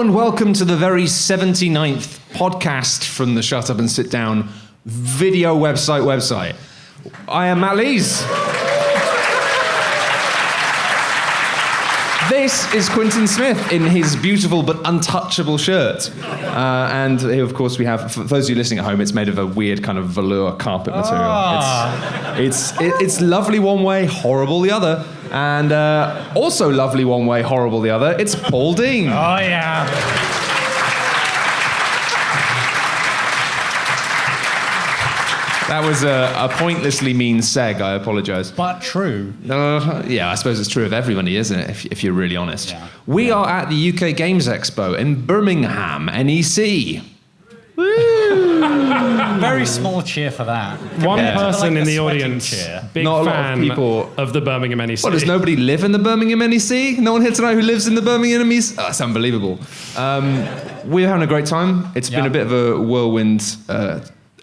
and welcome to the very 79th podcast from the Shut Up and Sit Down video website. I am Matt Lees. This is Quentin Smith in his beautiful but untouchable shirt. And here, of course, we have, for those of you listening at home, it's made of a weird kind of velour carpet material. It's lovely one way, horrible the other. And also lovely one way, horrible the other, it's Paul Dean. Oh, yeah. That was a pointlessly mean seg, I apologise. But true. Yeah, I suppose it's true of everybody, isn't it, if you're really honest. Yeah. We are at the UK Games Expo in Birmingham, NEC. Woo! Very small cheer for that. One Yeah. person Like in a the sweating audience, cheer. big Not a lot of fan people- of the Birmingham NEC. What, does nobody live in the Birmingham NEC? No one here tonight who lives in the Birmingham NEC? Oh, that's unbelievable. We're having a great time. It's been a bit of a whirlwind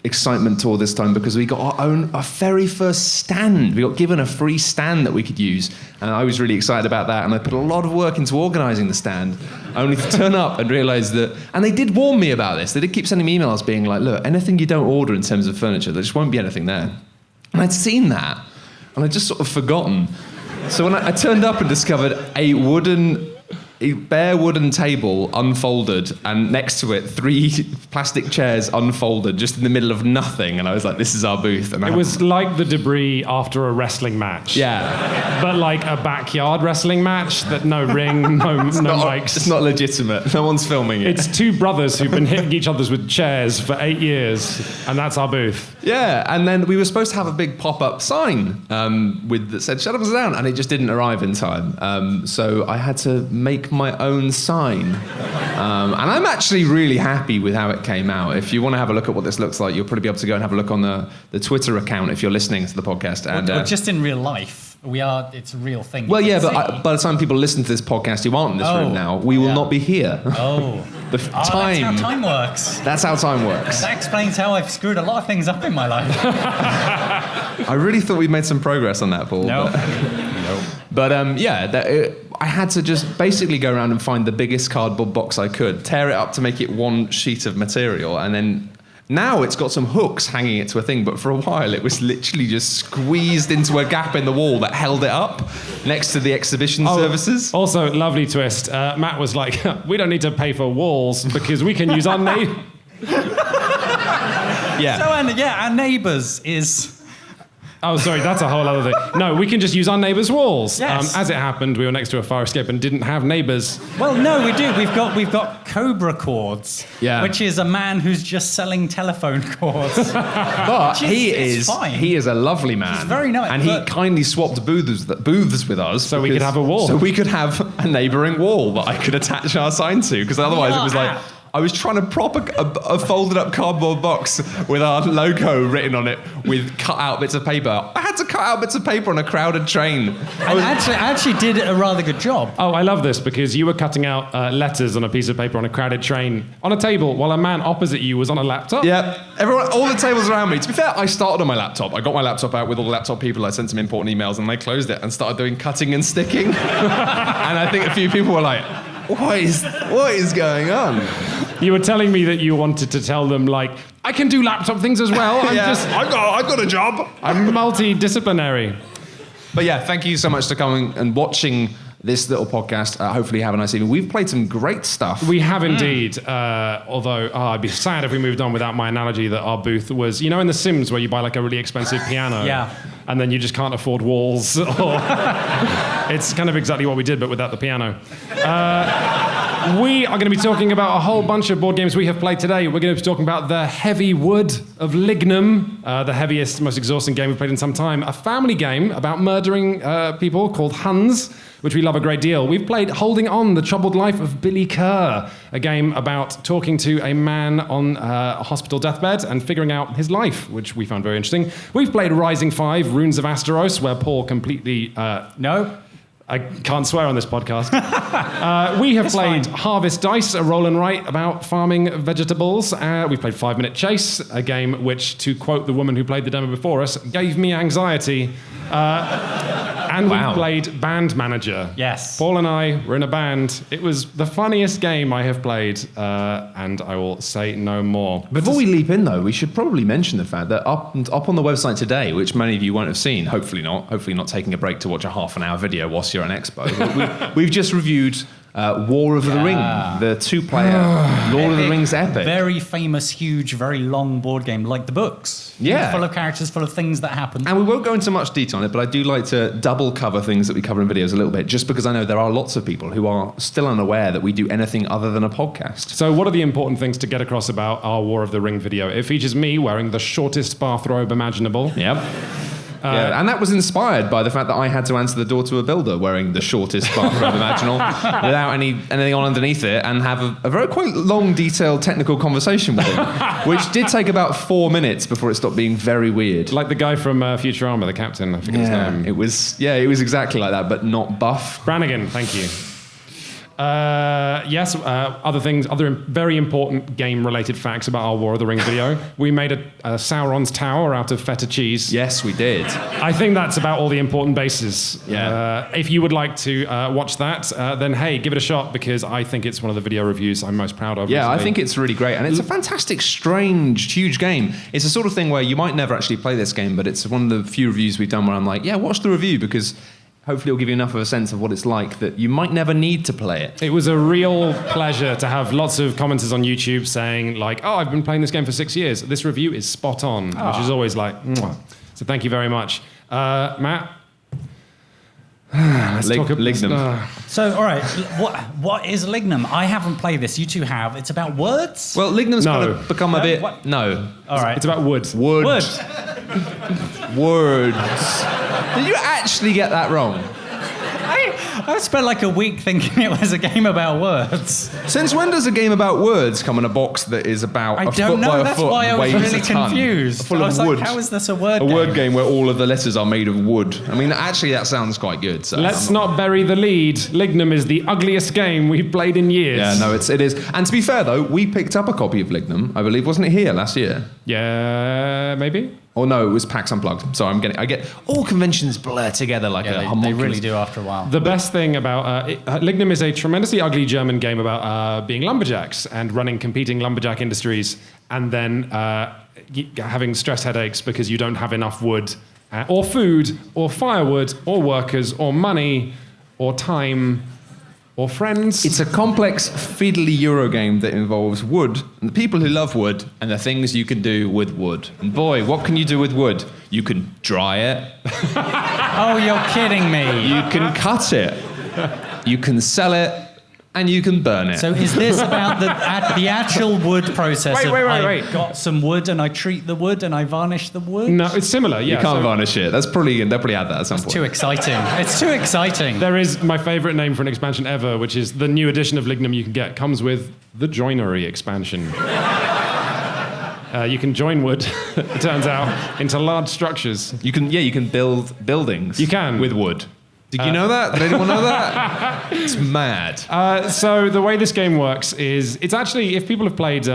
excitement tour this time because we got our very first stand. We got given a free stand that we could use, and I was really excited about that, and I put a lot of work into organising the stand, only to turn up and realise that, and they did warn me about this, they did keep sending me emails being like, look, anything you don't order in terms of furniture, there just won't be anything there. And I'd seen that, and I'd just sort of forgotten. So when I turned up and discovered a bare wooden table unfolded, and next to it 3 plastic chairs unfolded, just in the middle of nothing. And I was like, "This is our booth." And It was like the debris after a wrestling match. yeah, But like a backyard wrestling match that no ring, no mics. it's not legitimate. No one's filming it. It's 2 brothers who've been hitting each other with chairs for 8 years, and that's our booth. Yeah, and then we were supposed to have a big pop-up sign that said "Shut Up and Sit Down," and it just didn't arrive in time. So I had to make my own sign. And I'm actually really happy with how it came out. If you want to have a look at what this looks like, you'll probably be able to go and have a look on the Twitter account if you're listening to the podcast. And Or just in real life. It's a real thing. well, yeah, but but by the time people listen to this podcast who aren't in this room now, we will not be here. Oh. The That's how time works. That's how time works. That explains how I've screwed a lot of things up in my life. I really thought we'd made some progress on that, Paul. No. But I had to just basically go around and find the biggest cardboard box I could, tear it up to make it one sheet of material, and then now it's got some hooks hanging it to a thing, but for a while it was literally just squeezed into a gap in the wall that held it up next to the exhibition services. Also, lovely twist. Matt was like, we don't need to pay for walls because we can use our name. Yeah. So, our neighbours is... Oh, sorry, that's a whole other thing. No, we can just use our neighbours' walls. Yes. As it happened, we were next to a fire escape and didn't have neighbours. Well, no, we do. We've got Cobra Cords, which is a man who's just selling telephone cords. But he is a lovely man. He's very nice. And he kindly swapped booths with us. So we could have a wall. So we could have a neighbouring wall that I could attach our sign to, because otherwise it was like... I was trying to prop a folded up cardboard box with our logo written on it with cut out bits of paper. I had to cut out bits of paper on a crowded train. I actually did a rather good job. Oh, I love this because you were cutting out letters on a piece of paper on a crowded train on a table while a man opposite you was on a laptop. Yeah, all the tables around me. To be fair, I started on my laptop. I got my laptop out with all the laptop people. I sent some important emails and they closed it and started doing cutting and sticking. And I think a few people were like, what is going on? You were telling me that you wanted to tell them, like, I can do laptop things as well. I got a job. I'm multidisciplinary. But yeah, thank you so much for coming and watching this little podcast. Hopefully you have a nice evening. We've played some great stuff. We have indeed, although I'd be sad if we moved on without my analogy that our booth was, you know, in The Sims where you buy like a really expensive piano and then you just can't afford walls. It's kind of exactly what we did, but without the piano. We are going to be talking about a whole bunch of board games we have played today. We're going to be talking about the Heavy Wood of Lignum, the heaviest, most exhausting game we've played in some time. A family game about murdering people called Huns, which we love a great deal. We've played Holding On, The Troubled Life of Billy Kerr, a game about talking to a man on a hospital deathbed and figuring out his life, which we found very interesting. We've played Rising 5, Runes of Asteros, where Paul completely... No. I can't swear on this podcast. We have played Harvest Dice, a roll and write about farming vegetables. We've played 5 Minute Chase, a game which, to quote the woman who played the demo before us, gave me anxiety. And we played Band Manager. Yes. Paul and I were in a band. It was the funniest game I have played, and I will say no more. Before we leap in, though, we should probably mention the fact that up on the website today, which many of you won't have seen, hopefully not taking a break to watch a half-an-hour video whilst you're at an expo, we've just reviewed War of the Ring, the two-player Lord of the Rings epic. Very famous, huge, very long board game, like the books. Yeah. Full of characters, full of things that happen. And we won't go into much detail on it, but I do like to double cover things that we cover in videos a little bit, just because I know there are lots of people who are still unaware that we do anything other than a podcast. So what are the important things to get across about our War of the Ring video? It features me wearing the shortest bathrobe imaginable. Yep. Yeah, and that was inspired by the fact that I had to answer the door to a builder wearing the shortest bathrobe imaginable without anything on underneath it, and have a very quite long, detailed technical conversation with him, which did take about 4 minutes before it stopped being very weird. Like the guy from Futurama, the captain, I forget his name. It was exactly like that, but not buff. Brannigan, thank you. Other very important game-related facts about our War of the Ring video. We made a Sauron's Tower out of feta cheese. Yes, we did. I think that's about all the important bases. Yeah. If you would like to watch that, then hey, give it a shot, because I think it's one of the video reviews I'm most proud of. Yeah, recently. I think it's really great. And it's a fantastic, strange, huge game. It's the sort of thing where you might never actually play this game, but it's one of the few reviews we've done where I'm like, yeah, watch the review, because hopefully it'll give you enough of a sense of what it's like that you might never need to play it. It was a real pleasure to have lots of commenters on YouTube saying, like, oh, I've been playing this game for 6 years. This review is spot on, which is always like, mwah. So thank you very much. Matt? Let's talk about Lignum. So, all right, what is Lignum? I haven't played this. You two have. It's about words? Well, Lignum's kind of become a bit... What? No. All right. It's about wood. Words. Did you actually get that wrong? I spent like a week thinking it was a game about words. Since when does a game about words come in a box that is about I a don't foot know. by a That's foot why I was weighs really a ton, confused. full I of was wood? like, how is this a word A game? word game where all of the letters are made of wood. I mean, actually, that sounds quite good. So Let's not bury the lead. Lignum is the ugliest game we've played in years. Yeah, no, it is. And to be fair, though, we picked up a copy of Lignum, I believe, wasn't it here last year? Yeah, maybe? Oh no, it was PAX Unplugged. Sorry, I get all conventions blur together like a homunculus. They really do after a while. The best thing about Lignum is a tremendously ugly German game about being lumberjacks and running competing lumberjack industries, and then having stress headaches because you don't have enough wood or food or firewood or workers or money or time or friends. It's a complex, fiddly Euro game that involves wood, and the people who love wood, and the things you can do with wood. And boy, what can you do with wood? You can dry it. Oh, you're kidding me. You can cut it. You can sell it. And you can burn it. So is this about the actual wood process? Wait. I got some wood and I treat the wood and I varnish the wood? No, it's similar, yeah. You can't varnish it. They'll probably add that at some point. Too exciting. It's too exciting. There is my favourite name for an expansion ever, which is the new edition of Lignum you can get. Comes with the Joinery Expansion. You can join wood, it turns out, into large structures. You can build buildings. You can. With wood. Did you know that? Did anyone know that? It's mad. So the way this game works is, it's actually, if people have played,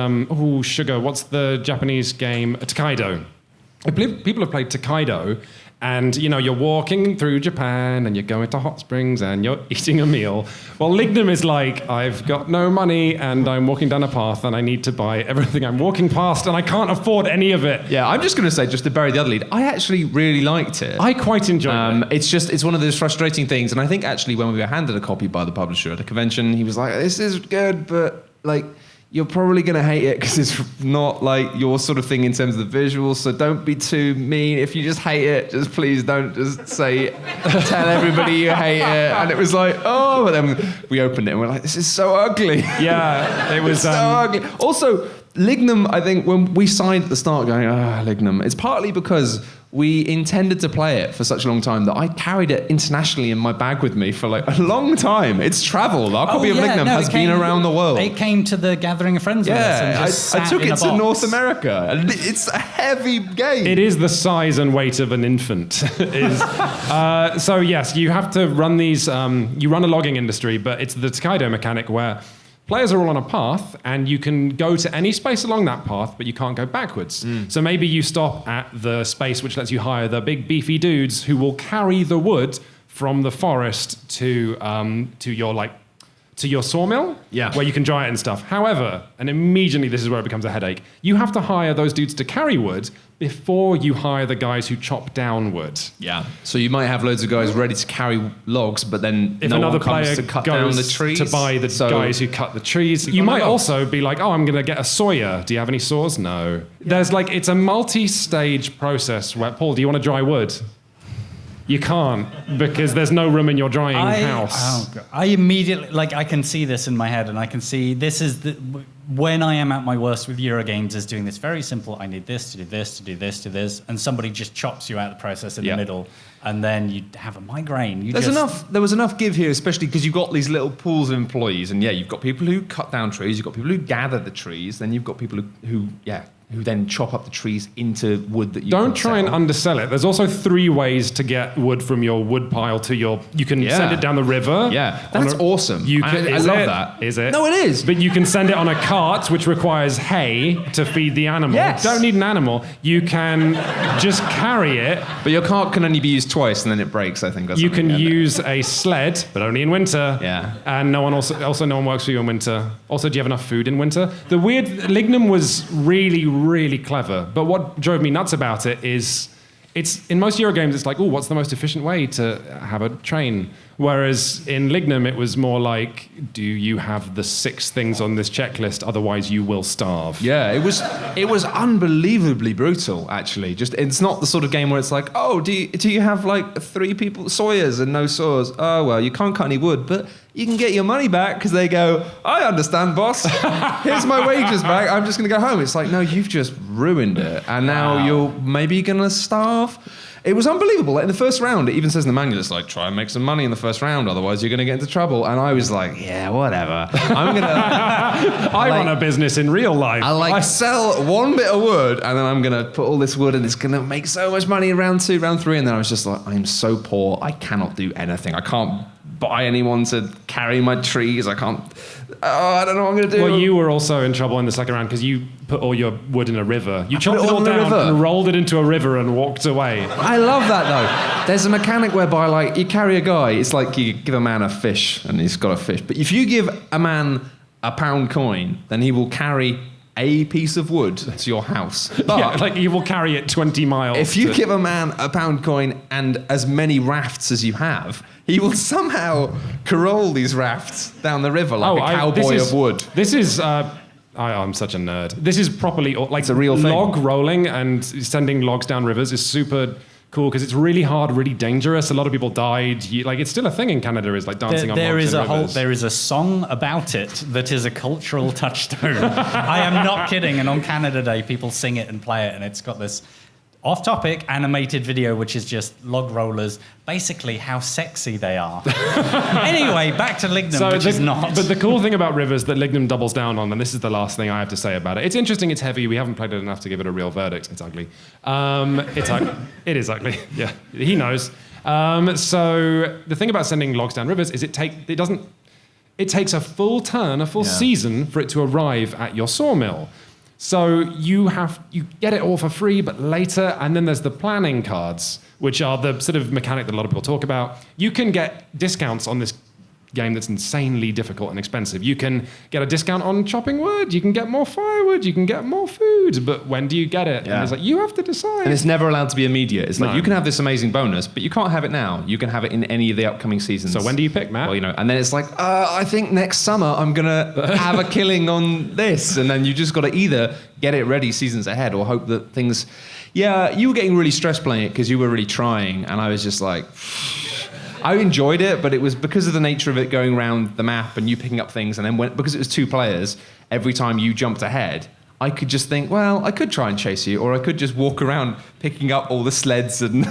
sugar, what's the Japanese game? Tokaido. If people have played Tokaido, and you're walking through Japan and you're going to hot springs and you're eating a meal. Well, Lignum is like, I've got no money and I'm walking down a path and I need to buy everything I'm walking past and I can't afford any of it. Yeah, I'm just going to say, just to bury the other lead, I actually really liked it. I quite enjoyed it. It's one of those frustrating things, and I think actually when we were handed a copy by the publisher at a convention, he was like, this is good, but like, you're probably going to hate it because it's not like your sort of thing in terms of the visuals, so don't be too mean. If you just hate it, just please don't just tell everybody you hate it. And it was like, oh, but then we opened it and we're like, this is so ugly. Yeah, it was so ugly. Also, Lignum, I think when we signed at the start going, Lignum, it's partly because we intended to play it for such a long time that I carried it internationally in my bag with me for like a long time. It's traveled. Our copy of Lignum has been around the world. It came to the Gathering of Friends with us and just I took sat in it a to box. North America. And it's a heavy game. It is the size and weight of an infant. So yes, you have to run these, you run a logging industry, but it's the Tokaido mechanic where players are all on a path, and you can go to any space along that path, but you can't go backwards. So maybe you stop at the space which lets you hire the big beefy dudes who will carry the wood from the forest to your sawmill, where you can dry it and stuff. However, and immediately this is where it becomes a headache, you have to hire those dudes to carry wood before you hire the guys who chop down wood. Yeah. So you might have loads of guys ready to carry logs, but then if no another one comes player to cut goes down the trees to buy the guys who cut the trees, you might also be like, oh, I'm going to get a sawyer. Do you have any saws? No. There's it's a multi-stage process where, Paul, do you want to dry wood? You can't, because there's no room in your drying house. I immediately, I can see this in my head, and I can see this is when I am at my worst with Eurogames is doing this very simple, I need this to do this, to do this, to this, and somebody just chops you out of the process in the middle, and then you have a migraine. There was enough give here, especially because you've got these little pools of employees, and you've got people who cut down trees, you've got people who gather the trees, then you've got people who then chop up the trees into wood that you don't try and undersell it. There's also 3 ways to get wood from your wood pile to your. You can send it down the river. Yeah, that's awesome. I love that. Is it? No, it is. But you can send it on a cart, which requires hay to feed the animal. Yes. Don't need an animal. You can just carry it. But your cart can only be used twice, and then it breaks. I think. You can use a sled, but only in winter. Yeah. And no one works for you in winter. Also, do you have enough food in winter? The weird Lignum was really clever, but what drove me nuts about it is it's in most Euro games it's like, oh, what's the most efficient way to have a train? Whereas in Lignum it was more like, do you have the 6 things on this checklist, otherwise you will starve. Yeah, it was unbelievably brutal, actually. Just it's not the sort of game where it's like, oh, do you have 3 people sawyers and no saws? Oh well, you can't cut any wood, but you can get your money back, because they go, I understand, boss. Here's my wages back. I'm just going to go home. It's like, no, you've just ruined it, and now you're maybe going to starve. It was unbelievable. In the first round, it even says in the manual, it's like, try and make some money in the first round, otherwise you're going to get into trouble. And I was like, yeah, whatever. I'm going to... I run a business in real life. I sell 1 bit of wood, and then I'm going to put all this wood, and it's going to make so much money in round 2, round 3. And then I was just like, I'm so poor, I cannot do anything. I can't buy anyone to carry my trees. I can't... I don't know what I'm going to do. Well, you were also in trouble in the second round because you put all your wood in a river. You chopped it all down and rolled it into a river and walked away. I love that, though. There's a mechanic whereby, you carry a guy, it's like you give a man a fish and he's got a fish. But if you give a man a £1 coin, then he will carry a piece of wood to your house. But you will carry it 20 miles. If you give a man a £1 coin and as many rafts as you have, he will somehow carol these rafts down the river like a cowboy of wood. This is... I'm such a nerd. This is properly... it's a real thing. Log rolling and sending logs down rivers is super cool because it's really hard, really dangerous. A lot of people died. It's still a thing in Canada, is dancing on logs in rivers. There is a song about it that is a cultural touchstone. I am not kidding. And on Canada Day, people sing it and play it, and it's got this off-topic animated video, which is just log rollers, basically how sexy they are. Anyway, back to Lignum, which is not. But the cool thing about rivers that Lignum doubles down on, and this is the last thing I have to say about it. It's interesting, it's heavy, we haven't played it enough to give it a real verdict. It's ugly. It is ugly, yeah. He knows. So the thing about sending logs down rivers is it takes a full turn, a full season for it to arrive at your sawmill. So you get it all for free, but later, and then there's the planning cards, which are the sort of mechanic that a lot of people talk about. You can get discounts on this game that's insanely difficult and expensive. You can get a discount on chopping wood, you can get more firewood, you can get more food, but when do you get it? Yeah. And it's you have to decide. And it's never allowed to be immediate. It's you can have this amazing bonus, but you can't have it now. You can have it in any of the upcoming seasons. So when do you pick, Matt? Well, and then it's I think next summer I'm going to have a killing on this. And then you just got to either get it ready seasons ahead or hope that things... Yeah, you were getting really stressed playing it because you were really trying, and I was just like... I enjoyed it, but it was because of the nature of it going around the map and you picking up things, and then because it was 2 players, every time you jumped ahead, I could just think, well, I could try and chase you, or I could just walk around picking up all the sleds and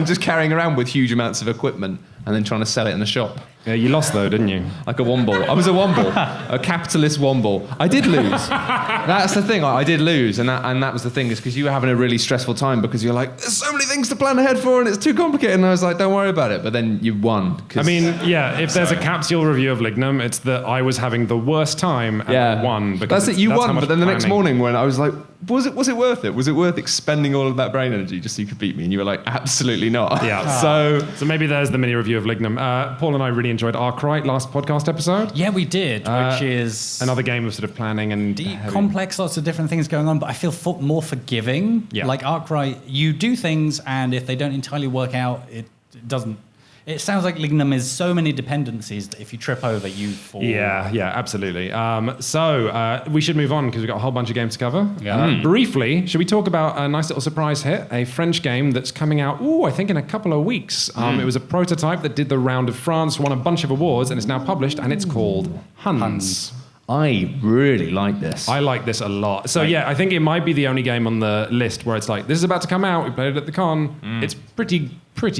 just carrying around with huge amounts of equipment and then trying to sell it in the shop. Yeah, you lost though, didn't you? Like a womble. I was a womble, a capitalist womble. I did lose. That's the thing. I did lose, and that was the thing, is because you were having a really stressful time because you're like, there's so many things to plan ahead for, and it's too complicated. And I was like, don't worry about it. But then you won. I mean, yeah. If there's a capsule review of Lignum, it's that I was having the worst time and I won. That's it. You won. But then the next morning, when I was like, was it worth it? Was it worth expending all of that brain energy just so you could beat me? And you were like, absolutely not. Yeah. So maybe there's the mini review of Lignum. Paul and I really enjoyed Arkwright last podcast episode. Yeah, we did, which is Another game of sort of planning and deep, complex, lots of different things going on, but I feel more forgiving. Yeah. Like Arkwright, you do things, and if they don't entirely work out, it doesn't. It sounds like Lignum is so many dependencies that if you trip over, you fall. Yeah, absolutely. So we should move on because we've got a whole bunch of games to cover. Yeah. Briefly, should we talk about a nice little surprise hit? A French game that's coming out, I think in a couple of weeks. It was a prototype that did the round of France, won a bunch of awards, and it's now published, and it's called Huns. I really like this. I like this a lot. So I think it might be the only game on the list where it's like, this is about to come out, we played it at the con, it's pretty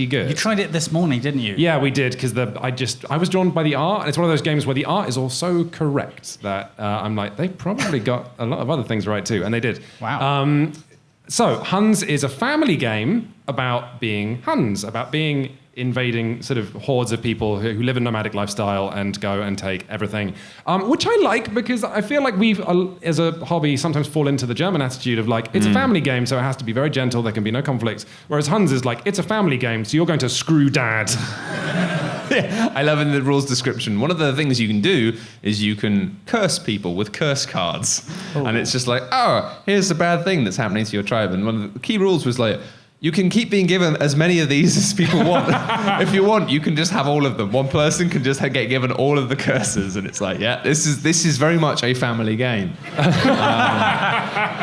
good. You tried it this morning, didn't you? Yeah, we did, because I was drawn by the art, and it's one of those games where the art is all so correct that I'm like, they probably got a lot of other things right too, and they did. Wow. So Huns is a family game about being Huns, about being invading sort of hordes of people who live a nomadic lifestyle and go and take everything, which I like because I feel like we've, as a hobby, sometimes fall into the German attitude of like, it's a family game, so it has to be very gentle, there can be no conflicts, whereas Huns is like, it's a family game, so you're going to screw dad. Yeah, I love in the rules description, one of the things you can do is you can curse people with curse cards. And it's just like, here's the bad thing that's happening to your tribe. And one of the key rules was like, you can keep being given as many of these as people want. If you want, you can just have all of them. One person can just get given all of the curses, and it's like, this is very much a family game. But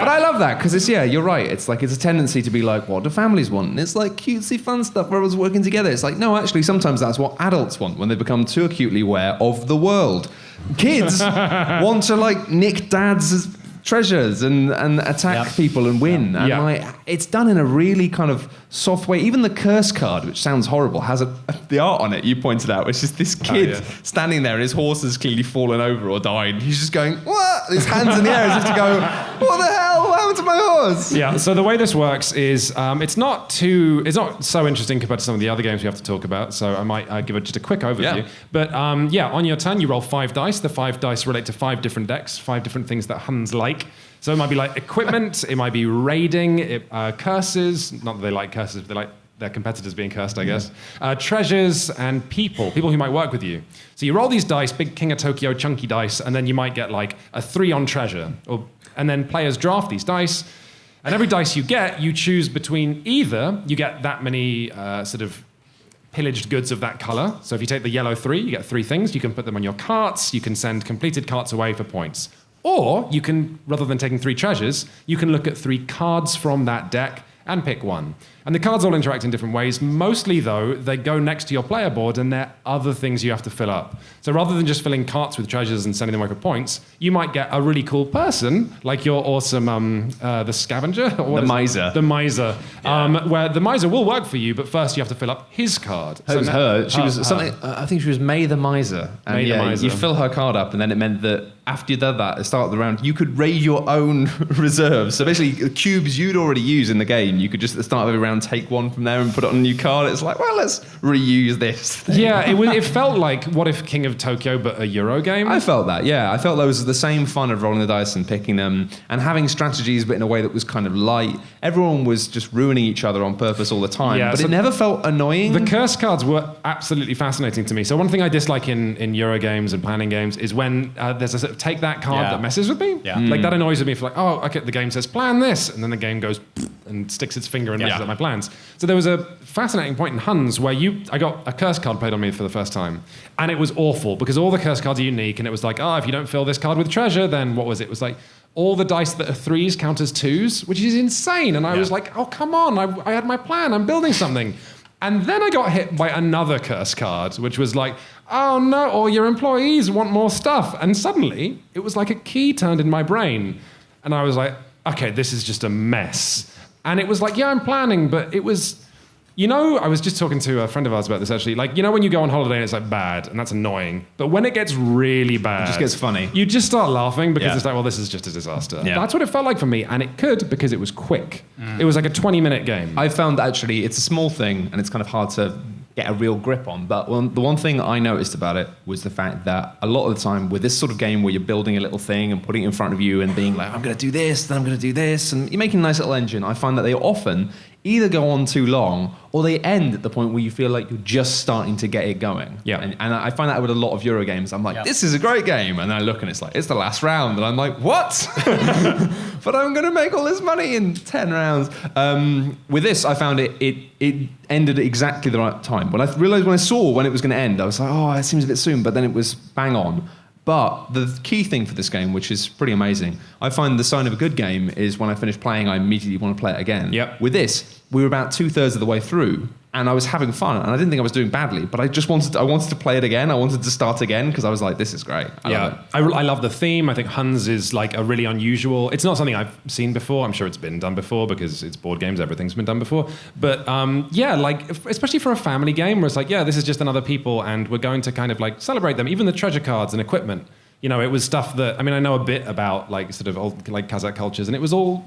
I love that because you're right. It's like it's a tendency to be like, what do families want? And it's like cutesy fun stuff where everyone's working together. It's like, no, actually, sometimes that's what adults want when they become too acutely aware of the world. Kids want to like nick dad's treasures and attack people and win. And like, it's done in a really kind of soft way. Even the curse card, which sounds horrible, has the art on it you pointed out, which is this kid standing there and his horse has clearly fallen over or died. He's just going, what? His hands in the air as if to go, what the hell? What happened to my horse? Yeah, so the way this works is it's not so interesting compared to some of the other games we have to talk about, so I might give it just a quick overview. Yeah. But on your turn, you roll 5 dice. The 5 dice relate to 5 different decks, 5 different things that Huns like. So it might be like equipment, it might be raiding, curses, not that they like curses, but they like their competitors being cursed, I guess. Treasures and people who might work with you. So you roll these dice, big King of Tokyo chunky dice, and then you might get like a 3 on treasure. And then players draft these dice, and every dice you get, you choose between either you get that many sort of pillaged goods of that color. So if you take the yellow 3, you get 3 things. You can put them on your carts. You can send completed carts away for points. Or you can, rather than taking 3 treasures, you can look at 3 cards from that deck and pick one. And the cards all interact in different ways. Mostly, though, they go next to your player board and they're other things you have to fill up. So rather than just filling carts with treasures and sending them away for points, you might get a really cool person, like your awesome, the scavenger? The miser. The miser. Where the miser will work for you, but first you have to fill up his card. It was her. She was something, I think she was May the Miser. And May the Miser. You fill her card up, and then it meant that after you did that, at the start of the round, you could raid your own reserves. So basically, cubes you'd already used in the game, you could just at the start of every round take one from there and put it on a new card. It's like, well, let's reuse this thing. Yeah, it felt like What If King of Tokyo, but a Euro game? I felt that, yeah. I felt those were the same fun of rolling the dice and picking them and having strategies, but in a way that was kind of light. Everyone was just ruining each other on purpose all the time, but it never felt annoying. The curse cards were absolutely fascinating to me. So one thing I dislike in Euro games and planning games is when there's a sort of take that card that messes with me. Yeah. Like that annoys me for like, okay, the game says plan this, and then the game goes and sticks its finger and messes up my plans. So there was a fascinating point in Huns where I got a curse card played on me for the first time, and it was awful because all the curse cards are unique, and it was like, if you don't fill this card with treasure, then what was it? It was like all the dice that are 3s count as 2s, which is insane. And I was like, oh, come on, I had my plan, I'm building something. And then I got hit by another curse card, which was like, oh no, all your employees want more stuff. And suddenly, it was like a key turned in my brain. And I was like, okay, this is just a mess. And it was like, I'm planning, but it was, I was just talking to a friend of ours about this actually. Like, when you go on holiday and it's like bad, and that's annoying. But when it gets really bad, it just gets funny. You just start laughing because it's like, well, this is just a disaster. Yeah. That's what it felt like for me. And it could because it was quick. It was like a 20-minute game. I found that actually it's a small thing and it's kind of hard to get a real grip on. But the one thing I noticed about it was the fact that a lot of the time with this sort of game where you're building a little thing and putting it in front of you and being like, I'm going to do this, then I'm going to do this, and you're making a nice little engine, I find that they often either go on too long or they end at the point where you feel like you're just starting to get it going. Yeah. And I find that with a lot of Euro games. I'm like, this is a great game. And then I look and it's like, it's the last round. And I'm like, what? But I'm going to make all this money in 10 rounds. With this, I found it ended at exactly the right time. When I realized when I saw when it was going to end, I was like, oh, it seems a bit soon. But then it was bang on. But the key thing for this game, which is pretty amazing, I find the sign of a good game is when I finish playing, I immediately want to play it again. Yep. With this, we were about 2/3 of the way through, and I was having fun, and I didn't think I was doing badly, but I wanted to play it again. I wanted to start again because I was like, this is great. I love it. I love the theme. I think Huns is like a really unusual. It's not something I've seen before. I'm sure it's been done before because it's board games. Everything's been done before. But like especially for a family game where it's like, this is just another people, and we're going to kind of like celebrate them. Even the treasure cards and equipment. You know, it was stuff that, I mean, I know a bit about like sort of old like Kazakh cultures, and it was all,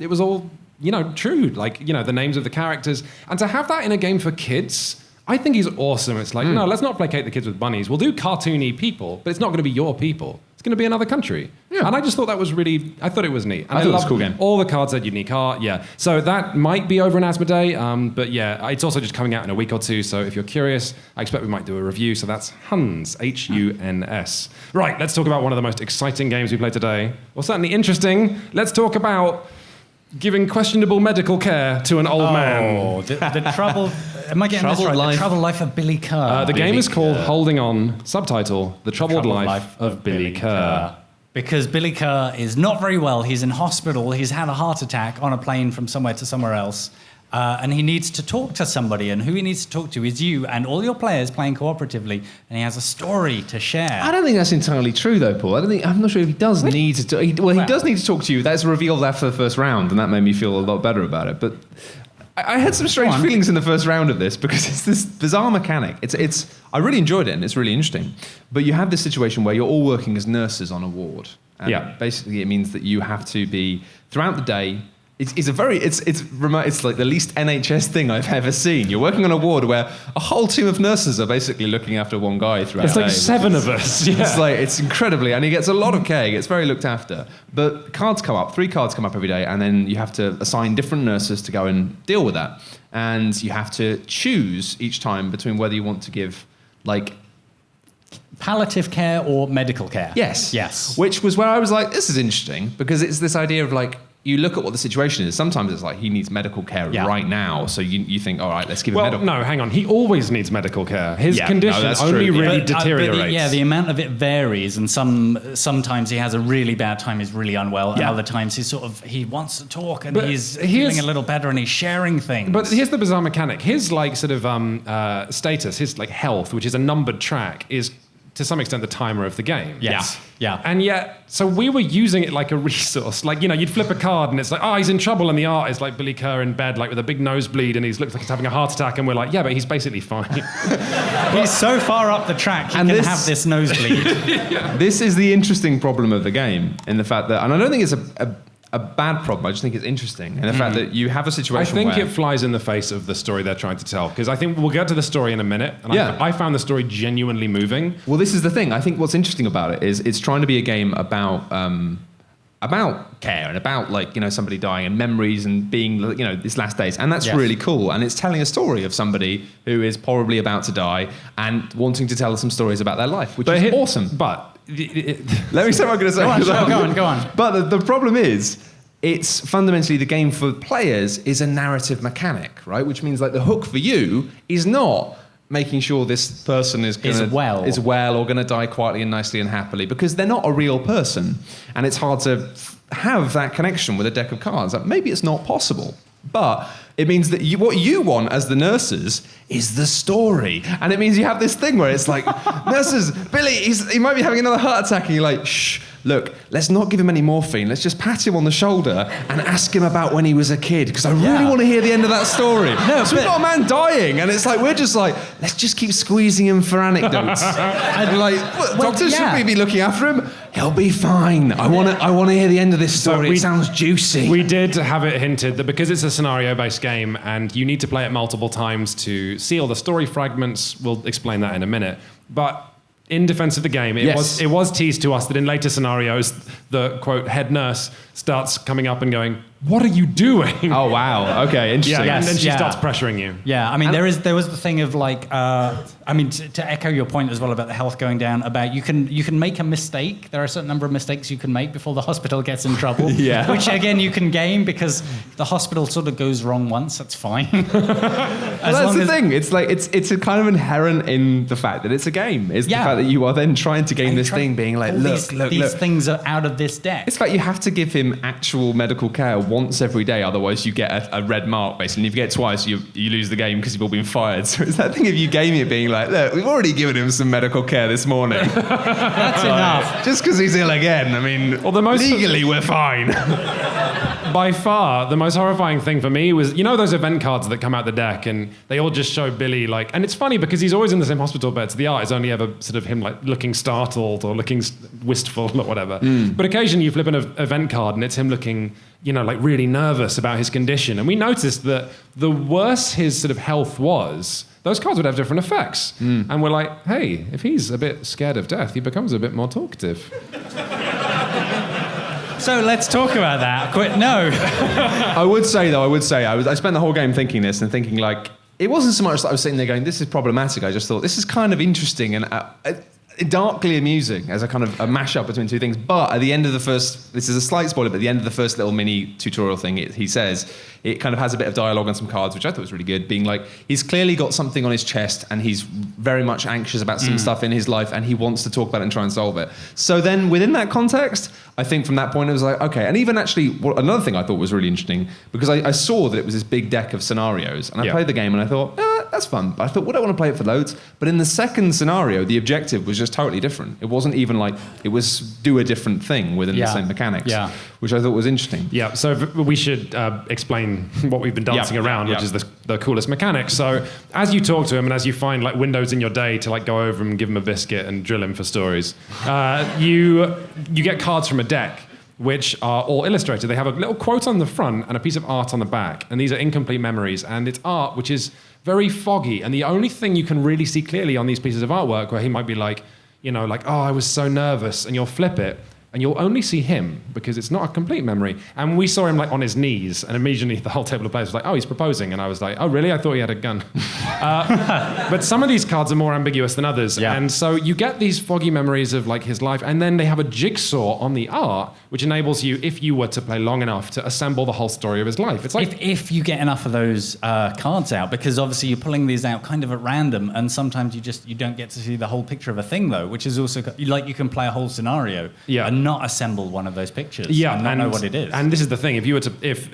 true. Like, the names of the characters. And to have that in a game for kids, I think is awesome. It's like, no, let's not placate the kids with bunnies. We'll do cartoony people, but it's not going to be your people. It's going to be another country. Yeah. And I just thought that was I thought it was neat. And I thought it was a cool game. All the cards had unique art, So that might be over in Asmodee, but it's also just coming out in a week or two. So if you're curious, I expect we might do a review. So that's Huns, Huns. Right, let's talk about one of the most exciting games we played today. Well, certainly interesting. Let's talk about giving questionable medical care to an old man. Oh, the trouble... Am I getting this right? The Troubled Life of Billy Kerr. The game is called Holding On, subtitle, The Troubled Life of Billy Kerr. Because Billy Kerr is not very well. He's in hospital. He's had a heart attack on a plane from somewhere to somewhere else. And he needs to talk to somebody. And who he needs to talk to is you and all your players playing cooperatively. And he has a story to share. I don't think that's entirely true, though, Paul. I'm not sure if he does need to... He does need to talk to you. That's revealed after the first round, and that made me feel a lot better about it. But... I had some strange feelings in the first round of this because it's this bizarre mechanic. I really enjoyed it and it's really interesting. But you have this situation where you're all working as nurses on a ward. And basically it means that you have to be, throughout the day, it's remote. It's like the least NHS thing I've ever seen. You're working on a ward where a whole team of nurses are basically looking after one guy throughout the day. It's like 7 of us. It's incredibly, and he gets a lot of care. He gets very looked after. But cards come up, 3 cards come up every day, and then you have to assign different nurses to go and deal with that. And you have to choose each time between whether you want to give, like, palliative care or medical care. Yes. Which was where I was like, this is interesting, because it's this idea of like, you look at what the situation is. Sometimes it's like he needs medical care right now. So you think, all right, let's give him medical care. No, hang on. He always needs medical care. His condition only really deteriorates. The amount of it varies. And sometimes he has a really bad time, he's really unwell. And other times he wants to talk and he's feeling a little better and he's sharing things. But here's the bizarre mechanic. His like sort of status, his like health, which is a numbered track, is to some extent the timer of the game. Yes. Yeah. And yet, so we were using it like a resource. Like, you'd flip a card and it's like, he's in trouble. And the art is like Billy Kerr in bed, like with a big nosebleed, and he looks like he's having a heart attack. And we're like, but he's basically fine. He's so far up the track, he can have this nosebleed. This is the interesting problem of the game, in the fact that, and I don't think it's a bad problem, I just think it's interesting. And the fact that you have a situation where... I think it flies in the face of the story they're trying to tell. Because I think we'll get to the story in a minute. And I found the story genuinely moving. Well, this is the thing. I think what's interesting about it is it's trying to be a game about care and about somebody dying and memories and being these last days. And that's really cool. And it's telling a story of somebody who is probably about to die and wanting to tell some stories about their life, which is awesome. But... Let me say what I'm going to say. Go on. But the problem is, it's fundamentally the game for players is a narrative mechanic, right? Which means like the hook for you is not making sure this person is well or going to die quietly and nicely and happily, because they're not a real person, and it's hard to have that connection with a deck of cards. Like, maybe it's not possible. But it means that what you want as the nurses is the story. And it means you have this thing where it's like, nurses, Billy, he might be having another heart attack. And you're like, shh, look, let's not give him any morphine. Let's just pat him on the shoulder and ask him about when he was a kid, because I really want to hear the end of that story. So we've got a man dying, and it's like, we're just like, let's just keep squeezing him for anecdotes. And like, doctor, should we be looking after him? He'll be fine. I want to hear the end of this story. It sounds juicy. We did have it hinted that because it's a scenario-based game and you need to play it multiple times to see all the story fragments, we'll explain that in a minute. But in defense of the game, it was teased to us that in later scenarios, the, quote, head nurse starts coming up and going, what are you doing? Oh, wow. Okay, interesting. Yeah, and then she starts pressuring you. Yeah, I mean, there was the thing of like, I mean, to echo your point as well about the health going down, about you can make a mistake. There are a certain number of mistakes you can make before the hospital gets in trouble. Which again you can game, because the hospital sort of goes wrong once. That's fine. That's the thing. It's like it's a kind of inherent in the fact that it's a game. It's the fact that you are then trying to game this thing, being like, look, these things are out of this deck. It's like you have to give him actual medical care once every day, otherwise you get a red mark, basically. And if you get it twice, you lose the game because you've all been fired. So it's that thing of you gaming it being like, look, we've already given him some medical care this morning. That's enough. Just because he's ill again, I mean, legally we're fine. By far, the most horrifying thing for me was, you know those event cards that come out the deck and they all just show Billy like, and it's funny because he's always in the same hospital bed, so the art is only ever sort of him like looking startled or looking wistful or whatever. But occasionally you flip an event card and it's him looking, you know, like really nervous about his condition. And we noticed that the worse his sort of health was, those cards would have different effects. And we're like, hey, if he's a bit scared of death, he becomes a bit more talkative. So let's talk about that. I would say, I spent the whole game thinking this and thinking like, it wasn't so much that I was sitting there going, this is problematic. I just thought, this is kind of interesting and darkly amusing as a kind of a mashup between two things. But at the end of the first, this is a slight spoiler, but at the end of the first little mini tutorial thing, he says, it kind of has a bit of dialogue on some cards, which I thought was really good, being like, he's clearly got something on his chest and he's very much anxious about some stuff in his life and he wants to talk about it and try and solve it. So then within that context, I think from that point it was like, okay. And even actually, another thing I thought was really interesting, because I saw that it was this big deck of scenarios and I played the game and I thought, that's fun. But I thought, would I want to play it for loads? But in the second scenario, the objective was just totally different. It wasn't even like, it was do a different thing within the same mechanics, which I thought was interesting. Yeah, so we should explain what we've been dancing around, which is the coolest mechanic. So as you talk to him and as you find like windows in your day to like go over and give him a biscuit and drill him for stories, you get cards from a deck which are all illustrated. They have a little quote on the front and a piece of art on the back, and these are incomplete memories, and it's art which is very foggy, and the only thing you can really see clearly on these pieces of artwork where he might be like, you know, like, oh, I was so nervous, and you'll flip it, and you'll only see him because it's not a complete memory. And we saw him like on his knees, and immediately the whole table of players was like, oh, he's proposing. And I was like, oh, really? I thought he had a gun. But some of these cards are more ambiguous than others. Yeah. And so you get these foggy memories of like his life, and then they have a jigsaw on the art, which enables you, if you were to play long enough, to assemble the whole story of his life. It's like if you get enough of those cards out, because obviously you're pulling these out kind of at random, and sometimes you don't get to see the whole picture of a thing though, which is also like you can play a whole scenario and not assemble one of those pictures and not know what it is. And this is the thing, if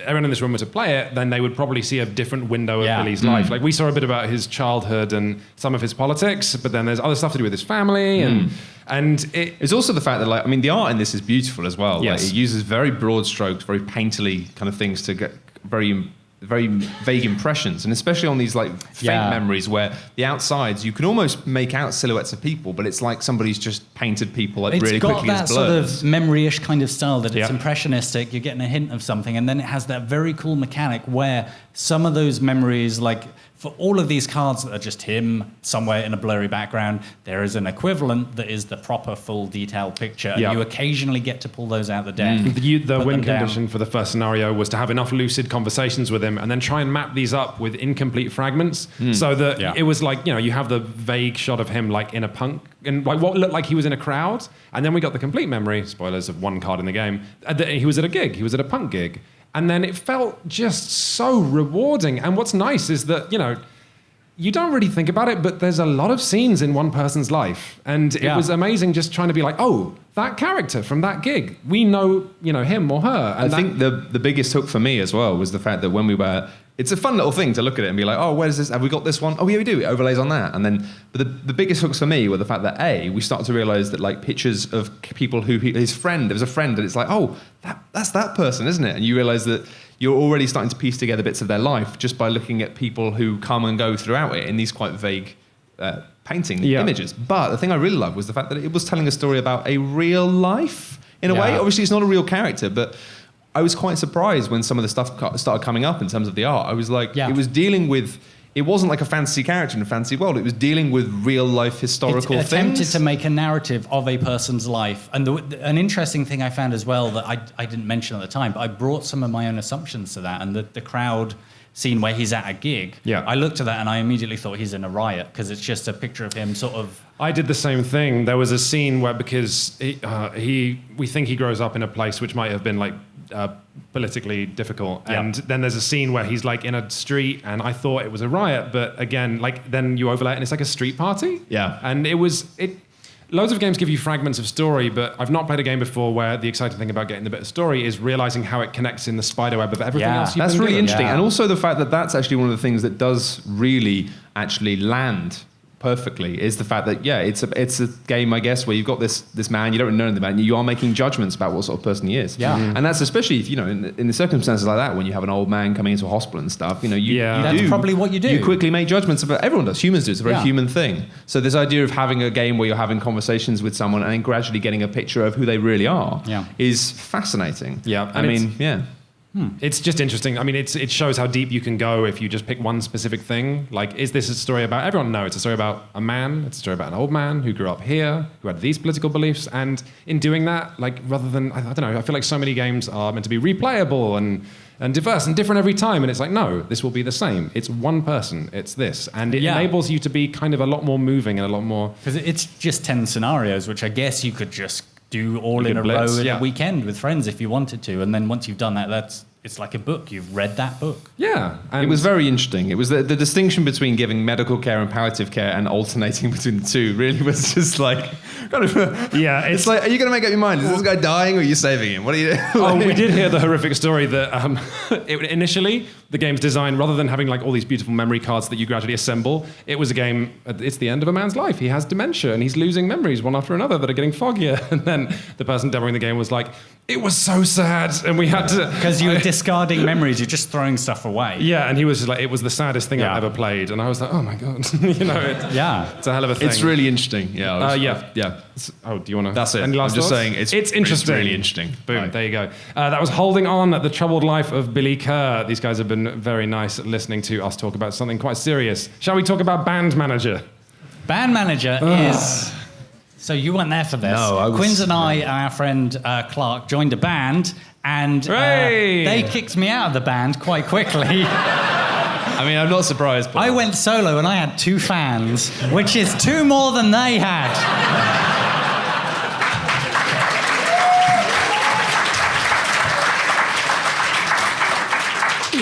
everyone in this room were to play it, then they would probably see a different window of Billy's life. Like we saw a bit about his childhood and some of his politics, but then there's other stuff to do with his family and it's also the fact that, like, I mean, the art in this is beautiful as well. Yes. Like, it uses very broad strokes, very painterly kind of things to get very vague impressions, and especially on these like faint memories where the outsides you can almost make out silhouettes of people, but it's like somebody's just painted people like really quickly as blurs. It's got that sort of memory-ish kind of style that it's impressionistic. You're getting a hint of something, and then it has that very cool mechanic where some of those memories, like for all of these cards that are just him somewhere in a blurry background, there is an equivalent that is the proper full detailed picture. And you occasionally get to pull those out the deck. The win condition for the first scenario was to have enough lucid conversations with him and then try and map these up with incomplete fragments so that it was like, you know, you have the vague shot of him like in a punk, and like what looked like he was in a crowd. And then we got the complete memory, spoilers of one card in the game, that he was at a gig, he was at a punk gig. And then it felt just so rewarding. And what's nice is that, you know, you don't really think about it, but there's a lot of scenes in one person's life. And it was amazing just trying to be like, oh, that character from that gig, we know, you know, him or her. And I think the biggest hook for me as well was the fact that when we were it's a fun little thing to look at it and be like, oh, where's this? Have we got this one? Oh, yeah, we do. It overlays on that. And then, but the biggest hooks for me were the fact that we started to realize that like pictures of people who his friend, there was a friend, and it's like, oh, that's that person, isn't it? And you realize that you're already starting to piece together bits of their life just by looking at people who come and go throughout it in these quite vague painting images. But the thing I really loved was the fact that it was telling a story about a real life in a way. Obviously, it's not a real character, but I was quite surprised when some of the stuff started coming up in terms of the art. I was like, it was dealing with, it wasn't like a fantasy character in a fantasy world. It was dealing with real life historical things. It attempted to make a narrative of a person's life. And an interesting thing I found as well that I didn't mention at the time, but I brought some of my own assumptions to that. And the crowd scene where he's at a gig, I looked at that and I immediately thought he's in a riot because it's just a picture of him sort of... I did the same thing. There was a scene where because we think he grows up in a place which might have been like politically difficult, and then there's a scene where he's like in a street, and I thought it was a riot, but again, like then you overlay it and it's like a street party. And loads of games give you fragments of story, but I've not played a game before where the exciting thing about getting the bit of story is realizing how it connects in the spiderweb of everything else you've that's been really given. interesting. And also the fact that that's actually one of the things that does really actually land perfectly is the fact that it's a game, I guess, where you've got this man, you don't really know anything about, and you are making judgments about what sort of person he is. And that's especially if, in the circumstances like that, when you have an old man coming into a hospital and stuff, that's probably what you do. You quickly make judgments about, everyone does, humans do, it's a very human thing. So this idea of having a game where you're having conversations with someone and then gradually getting a picture of who they really are is fascinating. It's just interesting. I mean, it shows how deep you can go if you just pick one specific thing. Like, is this a story about everyone? No, it's a story about a man. It's a story about an old man who grew up here, who had these political beliefs. And in doing that, like, rather than, I don't know, I feel like so many games are meant to be replayable and diverse and different every time. And it's like, no, this will be the same. It's one person. It's this. And it enables you to be kind of a lot more moving and a lot more... Because it's just 10 scenarios, which I guess you could just do all in a row in a weekend with friends if you wanted to, and then once you've done that, it's like a book. You've read that book. And it was very interesting. It was the distinction between giving medical care and palliative care and alternating between the two really was just like kind of it's like, are you going to make up your mind? Is this guy dying or are you saving him? What are you doing? We did hear the horrific story that initially the game's design, rather than having like all these beautiful memory cards that you gradually assemble, it was a game, it's the end of a man's life. He has dementia and he's losing memories one after another that are getting foggier. And then the person demoing the game was like, it was so sad, and we had to... Because you were discarding memories, you're just throwing stuff away. Yeah, and he was just like, it was the saddest thing I've ever played. And I was like, oh my God. It's a hell of a thing. It's really interesting. Do you want to... That's it. Any last I'm just thoughts? saying, it's interesting. It's really interesting. Boom, there you go. That was Holding On, The Troubled Life of Billy Kerr. These guys have been very nice at listening to us talk about something quite serious. Shall we talk about Band Manager? Band Manager is... So you weren't there for this. No, Quinns and I and our friend Clark joined a band, and they kicked me out of the band quite quickly. I mean, I'm not surprised. But I went solo and I had 2 fans, which is 2 more than they had.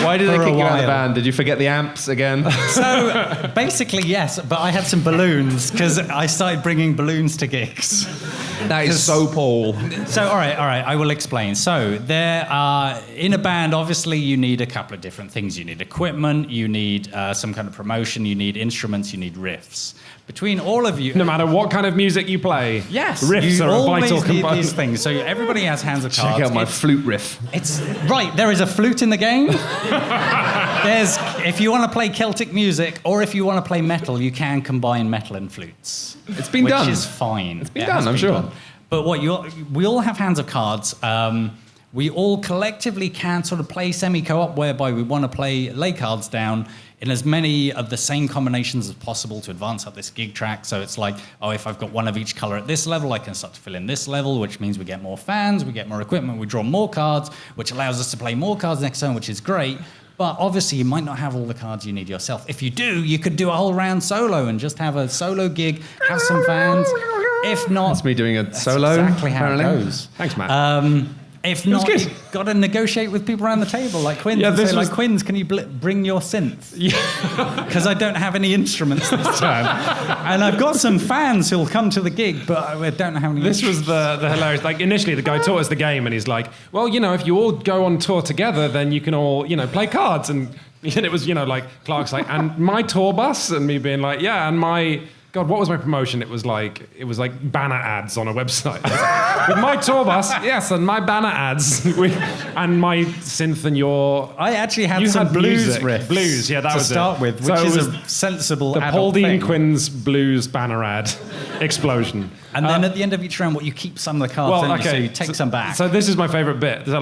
Why did they kick you out of the band? Did you forget the amps again? So, basically, yes, but I had some balloons, because I started bringing balloons to gigs. That is so Paul. So, all right, I will explain. So, there are, in a band, obviously, you need a couple of different things. You need equipment, you need some kind of promotion, you need instruments, you need riffs. Between all of you... No matter what kind of music you play, riffs are a vital component. These things. So everybody has hands of cards. Check out my flute riff. There is a flute in the game. If you want to play Celtic music or if you want to play metal, you can combine metal and flutes. It's been done. Which is fine. It's been done, I'm sure. But we all have hands of cards. We all collectively can sort of play semi-co-op, whereby we want to lay cards down in as many of the same combinations as possible to advance up this gig track. So it's like, if I've got one of each color at this level, I can start to fill in this level, which means we get more fans, we get more equipment, we draw more cards, which allows us to play more cards next turn, which is great. But obviously, you might not have all the cards you need yourself. If you do, you could do a whole round solo and just have a solo gig, have some fans. If not... That's me doing a solo. That's exactly how apparently. it goes. Thanks, Matt. If not, you've got to negotiate with people around the table, like Quinns. Quinns, can you bring your synth? Because I don't have any instruments this time. And I've got some fans who'll come to the gig, but I don't have any This was the hilarious... Like, initially, the guy taught us the game, and he's like, well, if you all go on tour together, then you can all, play cards. And And it was, like, Clark's like, and my tour bus, and me being like, yeah, and my... God, what was my promotion? It was like banner ads on a website. With my tour bus, yes, and my banner ads, and my synth and your... I actually had some blues music. riffs. Blues, yeah, that was to start with, which is a sensible the adult Paul thing. Dean Quinn's blues banner ad explosion. And then at the end of each round, you keep some of the cards, don't you? So you take some back. So this is my favorite bit. So